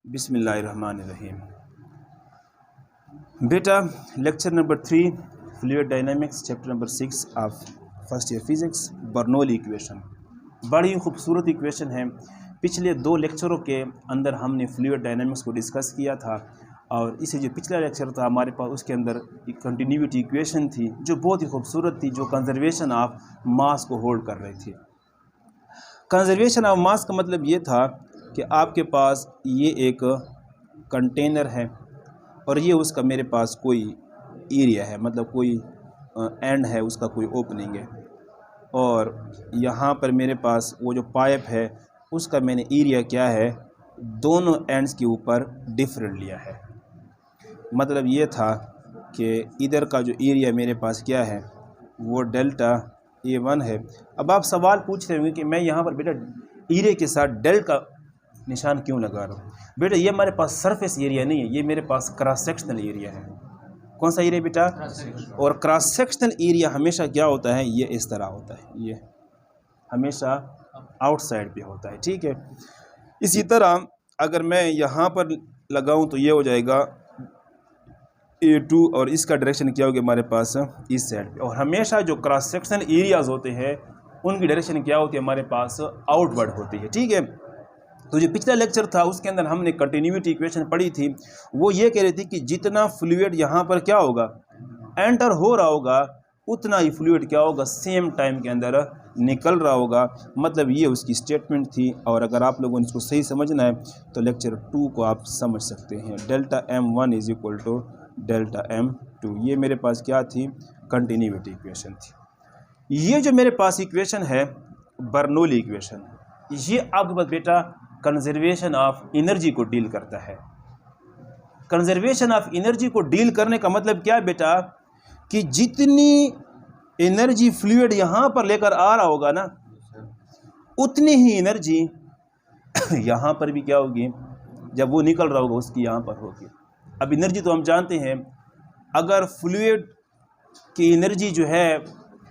बिस्मिल्लाहिर्रहमानिर्रहीम। बेटा lecture number 3 fluid dynamics chapter number 6 of first year physics Bernoulli equation. बड़ी खूबसूरत इक्वेशन है। पिछले 2 लेक्चरों के अंदर हमने फ्लूइड डायनामिक्स को डिस्कस किया था और इसे जो पिछला लेक्चर था हमारे पास उसके अंदर एक कंटिन्यूटी इक्वेशन थी जो बहुत ही खूबसूरत थी, जो कंजर्वेशन ऑफ मास को होल्ड कर रही थी। कंजर्वेशन ऑफ मास का मतलब ये था कि आपके पास ये एक कंटेनर है और ये उसका मेरे पास कोई एरिया है, मतलब कोई एंड है, उसका कोई ओपनिंग है, और यहाँ पर मेरे पास वो जो पाइप है उसका मैंने एरिया क्या है, दोनों एंड्स के ऊपर डिफरेंट लिया है। मतलब ये था कि इधर का जो एरिया मेरे पास क्या है वो डेल्टा A1 है। अब आप सवाल पूछ रहे होंगे कि मैं यहाँ पर बेटा एरिया के साथ डेल्टा का निशान क्यों लगा रहा हूँ। बेटा ये हमारे पास सरफेस एरिया नहीं है, ये मेरे पास क्रॉस सेक्शनल एरिया है। कौन सा एरिया बेटा? और क्रॉस सेक्शनल एरिया हमेशा क्या होता है, ये इस तरह होता है, ये हमेशा आउटसाइड पे होता है, ठीक है। इसी तरह अगर मैं यहाँ पर लगाऊँ तो ये हो जाएगा A2 और इसका डायरेक्शन क्या होगी हमारे पास इस साइड पे। और हमेशा जो क्रॉस सेक्शनल एरियाज होते हैं उनकी डायरेक्शन क्या होती है हमारे पास आउटवर्ड होती है, ठीक है। तो जो पिछला लेक्चर था उसके अंदर हमने कंटिन्यूटी इक्वेशन पढ़ी थी, वो ये कह रही थी कि जितना फ्लूइड यहाँ पर क्या होगा एंटर हो रहा होगा उतना ही फ्लूइड क्या होगा सेम टाइम के अंदर निकल रहा होगा। मतलब ये उसकी स्टेटमेंट थी। और अगर आप लोगों ने इसको सही समझना है तो लेक्चर 2 को आप समझ सकते हैं। Delta M1 is equal to delta M2, ये मेरे पास क्या थी, कंटिन्यूटी इक्वेशन थी। ये जो मेरे पास इक्वेशन है बर्नौली इक्वेशन, ये आपके पास बेटा कंजर्वेशन ऑफ एनर्जी को डील करता है। कंजर्वेशन ऑफ एनर्जी को डील करने का मतलब क्या है बेटा, कि जितनी एनर्जी फ्लूइड यहाँ पर लेकर आ रहा होगा ना उतनी ही एनर्जी यहाँ पर भी क्या होगी, जब वो निकल रहा होगा उसकी यहाँ पर होगी। अब एनर्जी तो हम जानते हैं, अगर फ्लूइड की एनर्जी जो है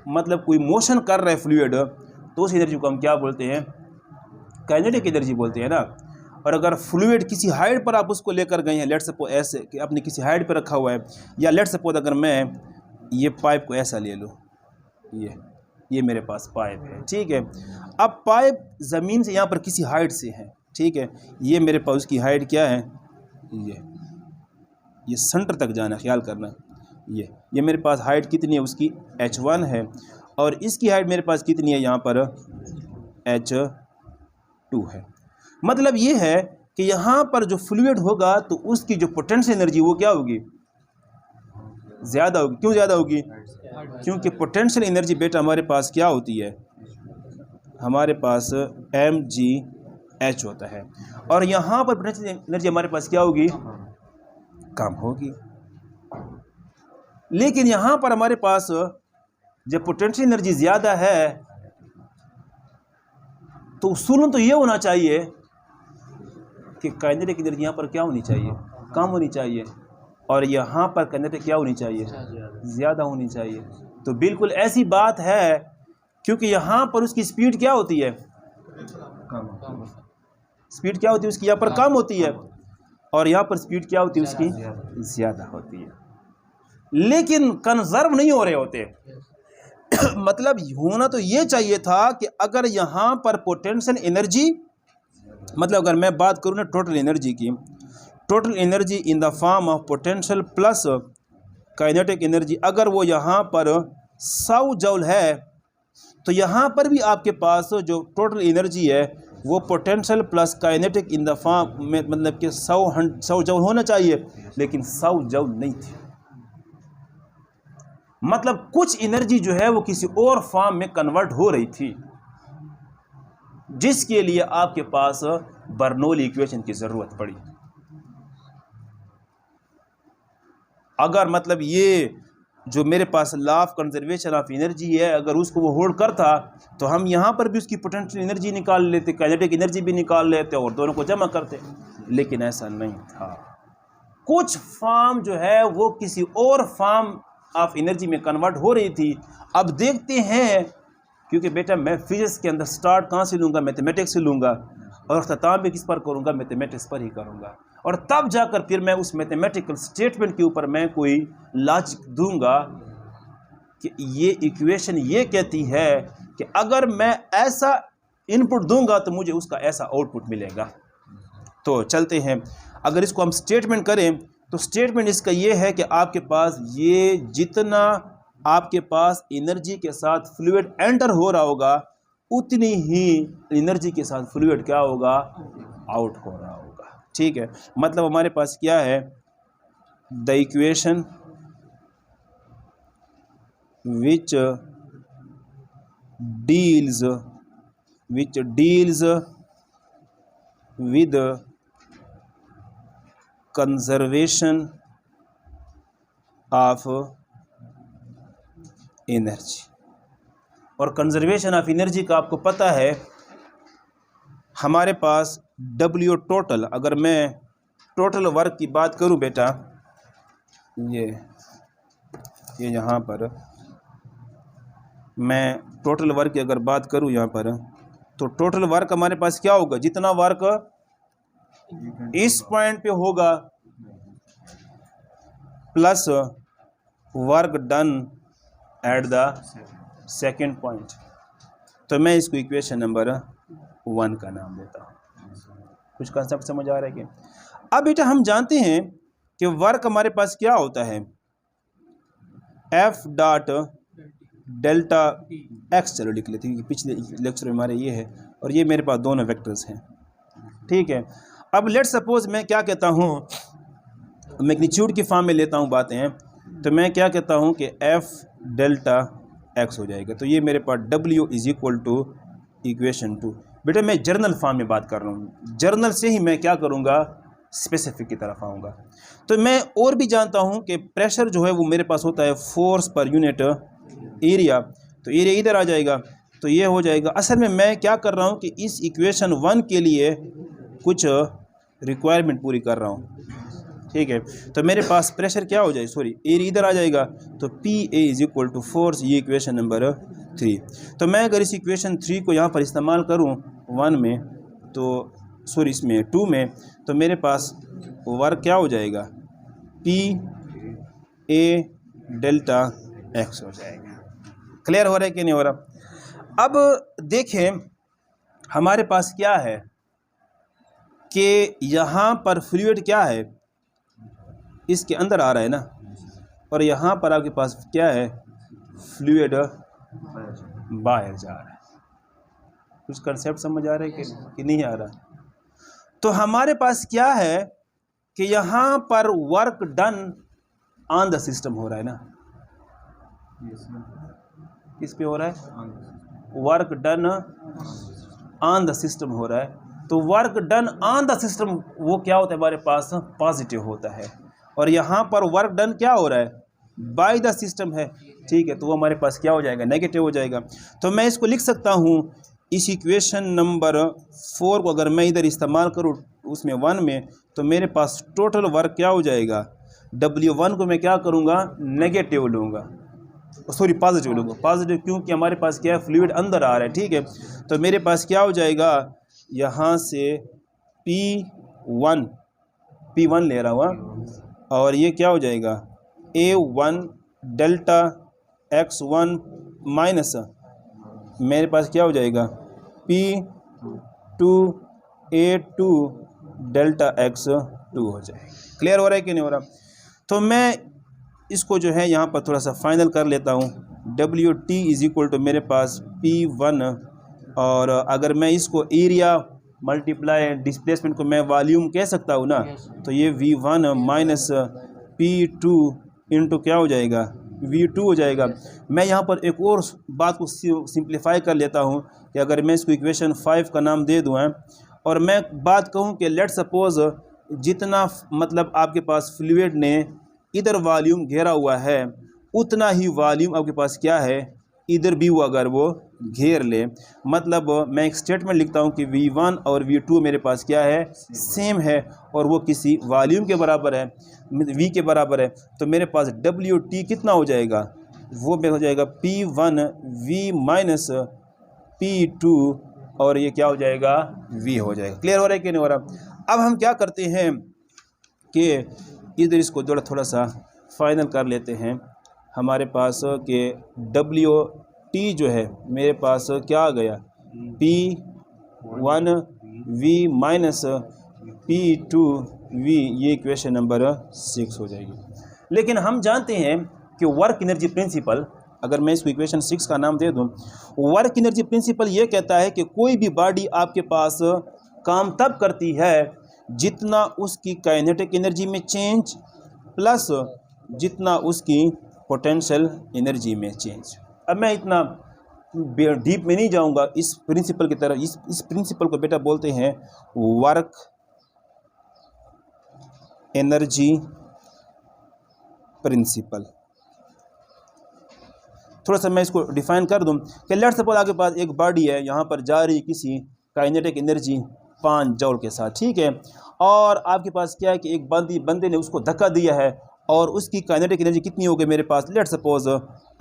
मतलब कोई मोशन कर रहा है फ्लूइड तो उस एनर्जी को हम क्या बोलते हैं, काइनेटिक एनर्जी बोलते हैं ना। और अगर फ्लूइड किसी हाइट पर आप उसको लेकर गए हैं, लेट सपोज ऐसे कि अपने किसी हाइट पर रखा हुआ है, या लेट सपोज अगर मैं ये पाइप को ऐसा ले लूँ, ये मेरे पास पाइप है, ठीक है। अब पाइप ज़मीन से यहाँ पर किसी हाइट से है, ठीक है। ये मेरे पास उसकी हाइट क्या है, ये सेंटर तक जाना, ख्याल करना। ये मेरे पास हाइट कितनी है उसकी, H1 है, और इसकी हाइट मेरे पास कितनी है यहाँ पर H2 है। मतलब ये है कि यहाँ पर जो फ्लूइड होगा तो उसकी जो पोटेंशियल एनर्जी वो क्या होगी, ज़्यादा होगी। क्यों ज़्यादा होगी? क्योंकि पोटेंशियल एनर्जी बेटा हमारे पास क्या होती है, हमारे पास mgh होता है, और यहाँ पर पोटेंशियल एनर्जी हमारे पास क्या होगी, कम होगी। लेकिन यहाँ पर हमारे पास जब पोटेंशियल एनर्जी ज़्यादा है तो उसूलन तो ये होना चाहिए कि काइनेटिक एनर्जी यहाँ पर क्या होनी चाहिए, कम होनी चाहिए, और यहाँ पर काइनेटिक क्या होनी चाहिए, ज़्यादा होनी चाहिए। तो बिल्कुल ऐसी बात है, क्योंकि यहाँ पर उसकी स्पीड क्या होती है, कम। स्पीड क्या होती है उसकी यहाँ पर कम होती है, और यहाँ पर स्पीड क्या होती है उसकी ज़्यादा होती है, लेकिन कंजर्व नहीं हो रहे होते। मतलब होना तो ये चाहिए था कि अगर यहाँ पर पोटेंशियल एनर्जी, मतलब अगर मैं बात करूँ ना टोटल एनर्जी की, total energy in the form of potential plus kinetic energy, अगर वो यहाँ पर 100 जूल है तो यहाँ पर भी आपके पास जो टोटल एनर्जी है वो potential plus kinetic in the form में, मतलब कि 100 जूल होना चाहिए, लेकिन 100 जूल नहीं थी। मतलब कुछ एनर्जी जो है वो किसी और फॉर्म में कन्वर्ट हो रही थी, जिसके लिए आपके पास बर्नौली इक्वेशन की ज़रूरत पड़ी। अगर मतलब ये जो मेरे पास law of conservation of energy है, अगर उसको वो होल्ड करता तो हम यहाँ पर भी उसकी पोटेंशियल एनर्जी निकाल लेते, काइनेटिक एनर्जी भी निकाल लेते और दोनों को जमा करते, लेकिन ऐसा नहीं था। कुछ फॉर्म जो है वो किसी और फॉर्म ऑफ एनर्जी में कन्वर्ट हो रही थी। अब देखते हैं, क्योंकि बेटा मैं फिजिक्स के अंदर स्टार्ट कहाँ से लूँगा, मैथमेटिक्स से लूँगा। और अख्ताम भी किस पर करूँगा, मैथमेटिक्स पर ही करूँगा। और तब जाकर फिर मैं उस मैथमेटिकल स्टेटमेंट के ऊपर मैं कोई लॉजिक दूंगा कि ये इक्वेशन ये कहती है कि अगर मैं ऐसा इनपुट दूंगा तो मुझे उसका ऐसा आउटपुट मिलेगा। तो चलते हैं, अगर इसको हम स्टेटमेंट करें तो स्टेटमेंट इसका ये है कि आपके पास ये जितना आपके पास एनर्जी के साथ फ्लूइड एंटर हो रहा होगा उतनी ही एनर्जी के साथ फ्लूइड क्या होगा, आउट हो रहा होगा। ठीक है, मतलब हमारे पास क्या है, the equation which deals with conservation of energy. और कंजर्वेशन ऑफ एनर्जी का आपको पता है, हमारे पास W टोटल, अगर मैं टोटल वर्क की बात करूं बेटा, ये यहाँ पर मैं टोटल वर्क की अगर बात करूं यहाँ पर, तो टोटल वर्क हमारे पास क्या होगा, जितना वर्क इस पॉइंट पे होगा plus work done at the second point. तो मैं इसको इक्वेशन नंबर 1 का नाम देता हूँ। कुछ कंसेप्ट समझ आ रहा है कि? अब बेटा हम जानते हैं कि वर्क हमारे पास क्या होता है, एफ डॉट डेल्टा एक्स। चलो लिख लेते हैं, पिछले लेक्चर में हमारे ये है और ये मेरे पास दोनों वेक्टर्स हैं। ठीक है, अब लेट सपोज मैं क्या कहता हूँ, मैग्नीट्यूड की फॉर्म में लेता हूँ बातें, तो मैं क्या कहता हूँ कि एफ डेल्टा एक्स हो जाएगा। तो ये मेरे पास W is equal to equation 2। बेटा मैं जर्नल फॉर्म में बात कर रहा हूँ, जर्नल से ही मैं क्या करूँगा, स्पेसिफिक की तरफ आऊँगा। तो मैं और भी जानता हूँ कि प्रेशर जो है वो मेरे पास होता है फोर्स पर यूनिट एरिया, तो एरिया इधर आ जाएगा, तो ये हो जाएगा। असल में मैं क्या कर रहा हूँ कि इस इक्वेशन 1 के लिए कुछ रिक्वायरमेंट पूरी कर रहा हूँ। ठीक है, तो मेरे पास प्रेशर क्या हो जाए, सॉरी एरिया इधर आ जाएगा, तो p a is equal to force, ये इक्वेशन नंबर 3। तो मैं अगर इस इक्वेशन 3 को यहाँ पर इस्तेमाल करूँ 1 में, तो सॉरी इसमें 2 में, तो मेरे पास वर्क क्या हो जाएगा, पी ए डेल्टा एक्स हो जाएगा। क्लियर हो रहा है कि नहीं हो रहा? अब देखें हमारे पास क्या है कि यहाँ पर फ्लूइड क्या है, इसके अंदर आ रहा है ना, और यहाँ पर आपके पास क्या है, फ्लूइड बाहर जा रहा है। कुछ कंसेप्ट समझ आ रहा है कि नहीं आ रहा? तो हमारे पास क्या है कि यहाँ पर work done on the system हो रहा है ना, किस पे हो रहा है, work done on the system हो रहा है। तो work done on the system वो क्या होता है, हमारे पास पॉजिटिव होता है, और यहाँ पर वर्क डन क्या हो रहा है, बाय द सिस्टम है। ठीक है, तो वो हमारे पास क्या हो जाएगा, नेगेटिव हो जाएगा। तो मैं इसको लिख सकता हूँ, इस इक्वेशन नंबर 4 को अगर मैं इधर इस्तेमाल करूँ उसमें 1 में, तो मेरे पास टोटल वर्क क्या हो जाएगा, W1 को मैं क्या करूँगा, नेगेटिव लूँगा, सॉरी पॉजिटिव लूँगा, पॉजिटिव क्योंकि हमारे पास क्या है, फ्लूइड अंदर आ रहा है। ठीक है, तो मेरे पास क्या हो जाएगा, यहाँ से P1 ले रहा हुआ, और ये क्या हो जाएगा, A1 डेल्टा X1 माइनस मेरे पास क्या हो जाएगा, P2 A2 डेल्टा X2 हो जाएगा। क्लियर हो रहा है कि नहीं हो रहा? तो मैं इसको जो है यहाँ पर थोड़ा सा फाइनल कर लेता हूँ। WT इज इक्वल टू मेरे पास P1, और अगर मैं इसको एरिया मल्टीप्लाई डिस्प्लेसमेंट को मैं वॉल्यूम कह सकता हूँ ना, तो ये V1 माइनस P2 इंटू क्या हो जाएगा, V2 हो जाएगा। मैं यहाँ पर एक और बात को सिंप्लीफाई कर लेता हूँ कि अगर मैं इसको इक्वेशन 5 का नाम दे दूँ और मैं बात कहूँ कि लेट सपोज जितना मतलब आपके पास फ्लूइड ने इधर वॉल्यूम घेरा हुआ है उतना ही वॉल्यूम आपके पास क्या है, इधर भी वो अगर वो घेर ले, मतलब मैं एक स्टेटमेंट लिखता हूँ कि V1 और V2 मेरे पास क्या है, सेम है, और वो किसी वॉल्यूम के बराबर है, V के बराबर है। तो मेरे पास WT कितना हो जाएगा, वो हो जाएगा P1 V माइनस P2 और ये क्या हो जाएगा, v हो जाएगा। क्लियर हो रहा है कि नहीं हो रहा। अब हम क्या करते हैं कि इधर इसको थोड़ा सा फाइनल कर लेते हैं। हमारे पास के WT जो है मेरे पास क्या आ गया, P1V माइनस P2V, ये इक्वेशन नंबर 6 हो जाएगी। लेकिन हम जानते हैं कि वर्क एनर्जी प्रिंसिपल, अगर मैं इसको इक्वेशन 6 का नाम दे दूं, वर्क एनर्जी प्रिंसिपल ये कहता है कि कोई भी बॉडी आपके पास काम तब करती है जितना उसकी काइनेटिक एनर्जी में चेंज प्लस जितना उसकी पोटेंशियल एनर्जी में चेंज। अब मैं इतना डीप में नहीं जाऊंगा इस प्रिंसिपल की तरफ। इस प्रिंसिपल को बेटा बोलते हैं वर्क एनर्जी प्रिंसिपल। थोड़ा सा मैं इसको डिफाइन कर दूं कि लेट्स सपोज आपके पास एक बॉडी है, यहाँ पर जा रही किसी काइनेटिक एनर्जी 5 जूल के साथ, ठीक है, और आपके पास क्या है कि एक बंदे ने उसको धक्का दिया है और उसकी काइनेटिक एनर्जी कितनी हो गई मेरे पास, लेट्स सपोज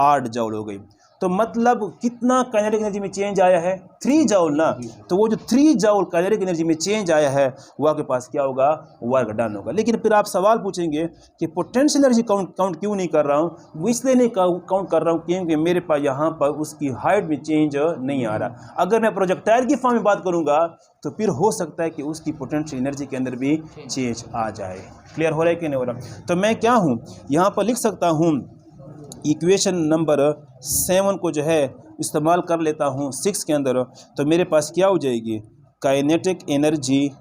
8 जूल हो गई। तो मतलब कितना काइनेटिक एनर्जी में चेंज आया है, 3 जूल ना। तो वो जो 3 जूल काइनेटिक एनर्जी में चेंज आया है वो आपके पास क्या होगा, वर्क डन होगा। लेकिन फिर आप सवाल पूछेंगे कि पोटेंशियल एनर्जी काउंट क्यों नहीं कर रहा हूँ, वो इसलिए नहीं काउंट कर रहा हूँ क्योंकि मेरे पास यहाँ पर उसकी हाइट में चेंज नहीं आ रहा। अगर मैं प्रोजेक्टाइल की फॉर्म में बात करूँगा तो फिर हो सकता है कि उसकी पोटेंशियल एनर्जी के अंदर भी चेंज आ जाए। क्लियर हो रहा है कि नहीं हो रहा। तो मैं क्या हूँ यहाँ पर लिख सकता हूँ इक्वेशन नंबर 7 को जो है इस्तेमाल कर लेता हूँ 6 के अंदर। तो मेरे पास क्या हो जाएगी, काइनेटिक एनर्जी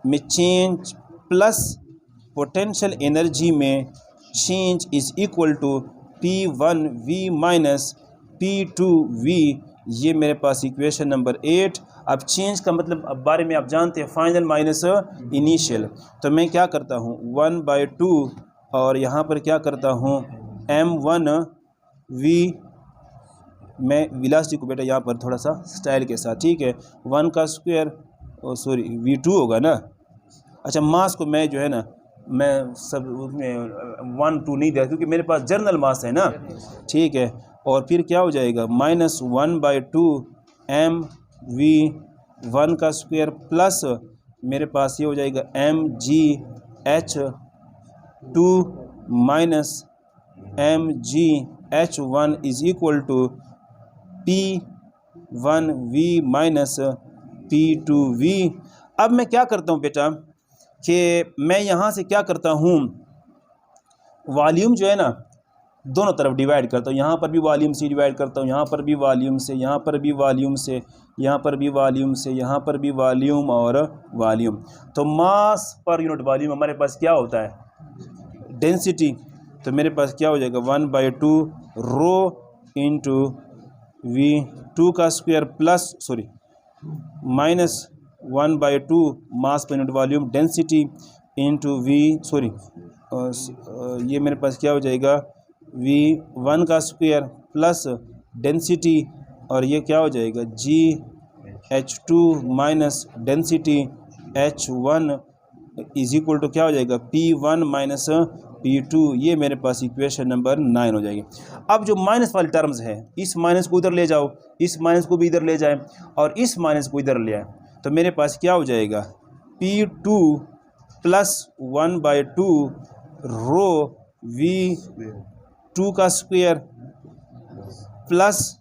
में चेंज प्लस पोटेंशियल एनर्जी में change is equal to P1V minus P2V। ये मेरे पास इक्वेशन नंबर 8। अब चेंज का मतलब अब बारे में आप जानते हैं, फाइनल माइनस इनिशियल। तो मैं क्या करता हूँ 1/2 और यहाँ पर क्या करता हूँ M1V, मैं वेलोसिटी को बेटा यहाँ पर थोड़ा सा स्टाइल के साथ, ठीक है, 1 का स्क्वायर सॉरी V2 होगा ना। अच्छा मास को मैं जो है ना मैं सब उसमें 1 2 नहीं दिया क्योंकि मेरे पास जर्नल मास है ना, ठीक है। और फिर क्या हो जाएगा -1/2 MV1 का स्क्वायर प्लस मेरे पास ये हो जाएगा MGH2 minus MGH1 is equal to P1V minus P2V। अब मैं क्या करता हूँ बेटा कि मैं यहाँ से क्या करता हूँ, वॉल्यूम जो है ना दोनों तरफ डिवाइड करता हूँ। यहाँ पर भी वॉल्यूम से डिवाइड करता हूँ, यहाँ पर भी वॉल्यूम से, यहाँ पर भी वॉल्यूम से, यहाँ पर भी वॉल्यूम से, यहाँ पर भी वॉल्यूम और वॉल्यूम। तो मास पर यूनिट वॉल्यूम हमारे पास क्या होता है, डेंसिटी। तो मेरे पास क्या हो जाएगा 1/2 रो इंटू V2 का स्क्वायर प्लस सॉरी माइनस 1/2 मास per unit volume density into ये मेरे पास क्या हो जाएगा V1 का स्क्वायर प्लस डेंसिटी और ये क्या हो जाएगा GH2 minus density H1 is equal to क्या हो जाएगा P1 माइनस P2। ये मेरे पास इक्वेशन नंबर 9 हो जाएगी। अब जो माइनस वाली टर्म्स है, इस माइनस को इधर ले जाओ, इस माइनस को भी इधर ले जाए और इस माइनस को इधर ले आए, तो मेरे पास क्या हो जाएगा P2 प्लस 1/2 रो V2 का square plus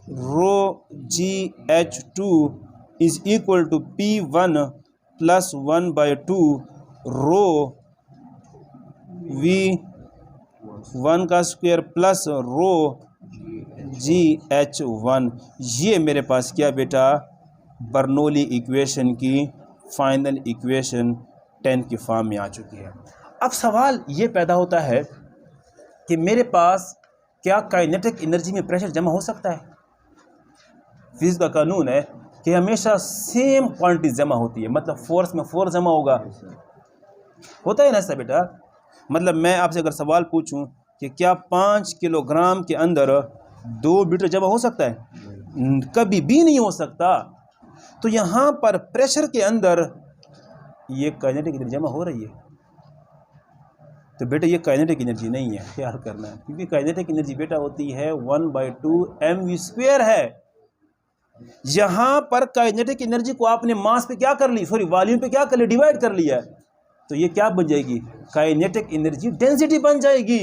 rho GH2 is equal to P1 plus 1/2 rho V1 का स्क्वायर प्लस रो GH1। ये मेरे पास क्या बेटा बर्नौली इक्वेशन की फाइनल इक्वेशन 10 की फॉर्म में आ चुकी है। अब सवाल ये पैदा होता है कि मेरे पास क्या काइनेटिक एनर्जी में प्रेशर जमा हो सकता है। फिजिक्स का कानून है कि हमेशा सेम क्वांटिटी जमा होती है, मतलब फोर्स में फोर्स जमा होता है ना ऐसा बेटा। मतलब मैं आपसे अगर सवाल पूछूं कि क्या 5 किलोग्राम के अंदर 2 मीटर जमा हो सकता है, कभी भी नहीं हो सकता। तो यहाँ पर प्रेशर के अंदर ये काइनेटिक एनर्जी जमा हो रही है। तो बेटा ये काइनेटिक एनर्जी नहीं है, ख्याल करना है, क्योंकि काइनेटिक एनर्जी बेटा होती है 1/2 mv² है। यहाँ पर काइनेटिक एनर्जी को आपने मास पे क्या कर ली, सॉरी वॉल्यूम पे क्या कर लिया, डिवाइड कर लिया, तो ये क्या बन जाएगी, काइनेटिक एनर्जी डेंसिटी बन जाएगी।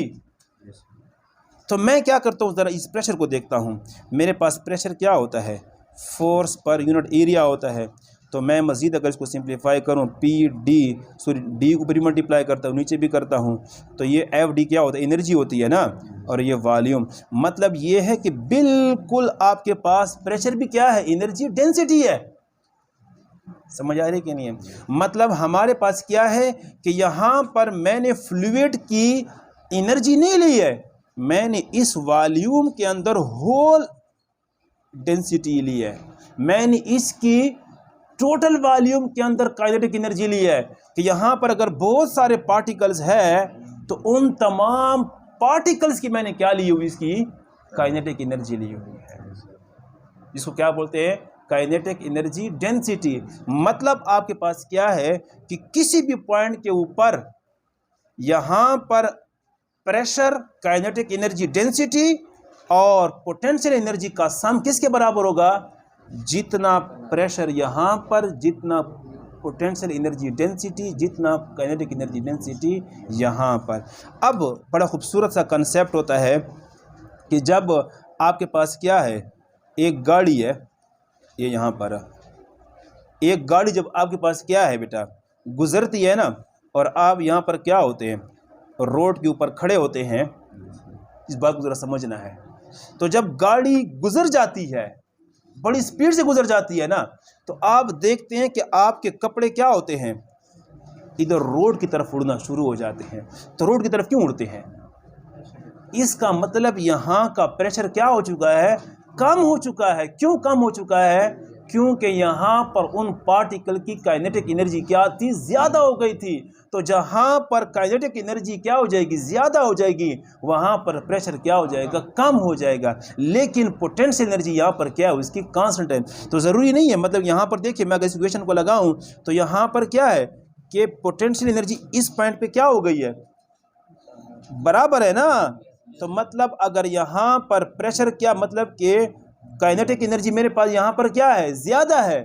तो मैं क्या करता हूँ, ज़रा इस प्रेशर को देखता हूँ। मेरे पास प्रेशर क्या होता है, फोर्स पर यूनिट एरिया होता है। तो मैं मज़ीद अगर इसको सिंप्लीफाई करूँ, पी डी, सॉरी डी ऊपर ही मल्टीप्लाई करता हूँ, नीचे भी करता हूँ, तो ये एफ डी क्या होता है, एनर्जी होती है ना, और ये वॉल्यूम। मतलब ये है कि बिल्कुल आपके पास प्रेशर भी क्या है, एनर्जी डेंसिटी है। समझ आ रही कि नहीं है? मतलब हमारे पास क्या है कि यहाँ पर मैंने फ्लूइड की एनर्जी नहीं ली है, मैंने इस वॉल्यूम के अंदर होल डेंसिटी ली है, मैंने इसकी टोटल वॉल्यूम के अंदर काइनेटिक एनर्जी ली है। कि यहाँ पर अगर बहुत सारे पार्टिकल्स है तो उन तमाम पार्टिकल्स की मैंने क्या ली हुई, इसकी काइनेटिक एनर्जी ली हुई है, जिसको क्या बोलते हैं, काइनेटिक एनर्जी डेंसिटी। मतलब आपके पास क्या है कि किसी भी पॉइंट के ऊपर यहाँ पर प्रेशर, काइनेटिक एनर्जी डेंसिटी और पोटेंशियल एनर्जी का सम किसके बराबर होगा, जितना प्रेशर यहाँ पर, जितना पोटेंशियल एनर्जी डेंसिटी, जितना काइनेटिक एनर्जी डेंसिटी यहाँ पर। अब बड़ा खूबसूरत सा कंसेप्ट होता है कि जब आपके पास क्या है, एक गाड़ी है, ये यहाँ पर एक गाड़ी जब आपके पास क्या है बेटा, गुजरती है ना, और आप यहाँ पर क्या होते हैं, रोड के ऊपर खड़े होते हैं, इस बात को ज़रा समझना है। तो जब गाड़ी गुजर जाती है, बड़ी स्पीड से गुजर जाती है ना, तो आप देखते हैं कि आपके कपड़े क्या होते हैं, इधर रोड की तरफ उड़ना शुरू हो जाते हैं। तो रोड की तरफ क्यों उड़ते हैं, इसका मतलब यहाँ का प्रेशर क्या हो चुका है, कम हो चुका है। क्यों कम हो चुका है, क्योंकि यहाँ पर उन पार्टिकल की काइनेटिक एनर्जी क्या थी, ज़्यादा हो गई थी। तो जहाँ पर काइनेटिक एनर्जी क्या हो जाएगी, ज़्यादा हो जाएगी, वहाँ पर प्रेशर क्या हो जाएगा, कम हो जाएगा। लेकिन पोटेंशियल एनर्जी यहाँ पर क्या है, उसकी कांस्टेंट है। तो ज़रूरी नहीं है, मतलब यहाँ पर देखिए, मैं अगर इस इक्वेशन को लगाऊँ तो यहाँ पर क्या है कि पोटेंशियल एनर्जी इस पॉइंट पर क्या हो गई है, बराबर है ना। तो मतलब अगर यहाँ पर प्रेशर क्या, मतलब कि काइनेटिक एनर्जी मेरे पास यहाँ पर क्या है, ज़्यादा है,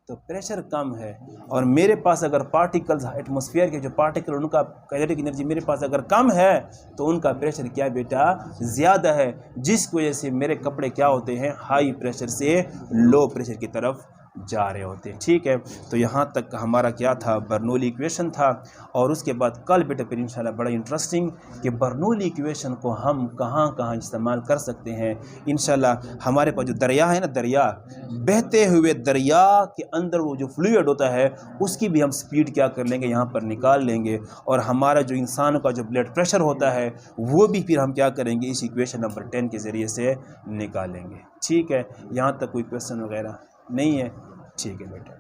तो प्रेशर कम है। और मेरे पास अगर पार्टिकल्स, एटमॉस्फेयर के जो पार्टिकल, उनका काइनेटिक एनर्जी मेरे पास अगर कम है, तो उनका प्रेशर क्या बेटा, ज़्यादा है, जिसकी वजह से मेरे कपड़े क्या होते हैं, हाई प्रेशर से लो प्रेशर की तरफ जा रहे होते हैं। ठीक है, तो यहाँ तक हमारा क्या था, बर्नौली इक्वेशन था। और उसके बाद कल बेटा फिर इंशाल्लाह बड़ा इंटरेस्टिंग कि बर्नौली इक्वेशन को हम कहाँ कहाँ इस्तेमाल कर सकते हैं। इंशाल्लाह हमारे पास जो दरिया है ना, दरिया, बहते हुए दरिया के अंदर वो जो फ्लूइड होता है, उसकी भी हम स्पीड क्या कर लेंगे, यहाँ पर निकाल लेंगे। और हमारा जो इंसान का जो ब्लड प्रेशर होता है, वो भी फिर हम क्या करेंगे, इस इक्वेशन नंबर 10 के ज़रिए से निकालेंगे। ठीक है, यहाँ तक कोई क्वेश्चन वगैरह नहीं है? ठीक है बेटा।